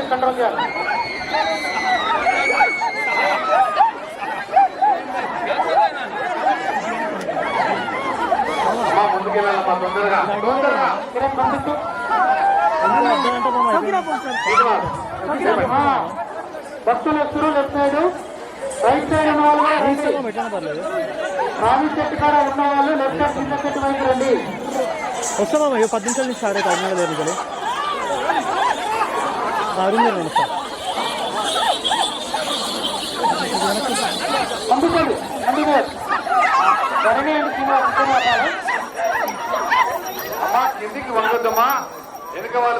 Music control किया ముందుకెళ్ళాలమ్మా తొందరగా తొందరగా కిరణ్ పంపిస్తూ భక్తులు వస్తున్నారు లెఫ్ట్ సైడ్ రైట్ సైడ్ ఉన్న వాళ్ళు రావి చెట్టు కాడ ఉన్న వాళ్ళు లెఫ్ట్ సైడ్ కింద చెట్టు వైపు రండి. వస్తామా 10 నిమిషాల నుంచి స్టార్ట్ అవుతుంది లేదు కదా పంపించండి రండి ధరణి అండి శ్రీనివాసాలు అమ్మా కిందికి వంగొద్దమ్మా. వెనుక వాళ్ళు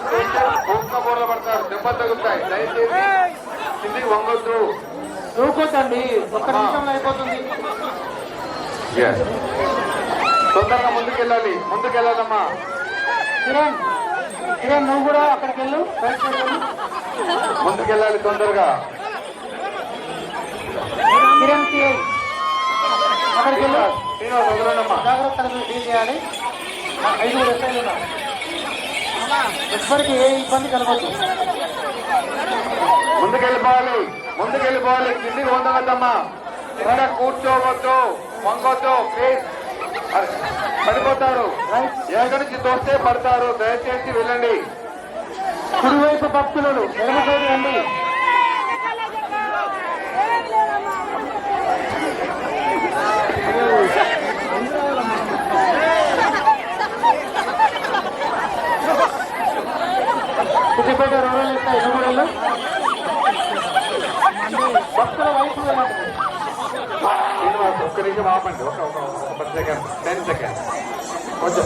కోట్ల బోర్లు పడతారు, దెబ్బలు తగులుతాయి. దయచేసి కిందికి వంగొద్దు, దూకొద్దండి. ఒక్క నిమిషంలో అయిపోతుంది. తొందరగా ముందుకెళ్ళాలి, ముందుకెళ్ళాలమ్మా. కిరణ్ కిరణ్ నువ్వు కూడా అక్కడికి వెళ్ళు, రైట్ సైడ్ వెళ్ళు. ముందుకెళ్ళాలి తొందరగా. కిరణ్ అక్కడికి వెళ్ళు. వదలండమ్మా. జాగ్రత్తగా డీల్ చేయాలి. 5 ఎస్ఐలు ఉన్నారు. ఎవ్వరికి ఏ ఇబ్బంది కలగదు. ముందుకెళ్ళిపోవాలి, ముందుకెళ్ళిపోవాలి. కిందికి వందవద్దమ్మా. కింద కూర్చోవద్దు, వంగొద్దు. ప్లీజ్, పడిపోతారు. ఎక్కడి నుంచి తోస్తే పడతారు. దయచేసి వెళ్ళండి. కుడివైపు భక్తులు ఎడమ సైడ్ రండి. సిద్దిపేట రూరల్ ఎస్ఐ ఎదుగుడలు భక్తుల వైపు వెళ్ళండి. ఒక్క నిమిషం ఆపండి, ఒక 10 సెకండ్ 10 సెకండ్ కొంచెం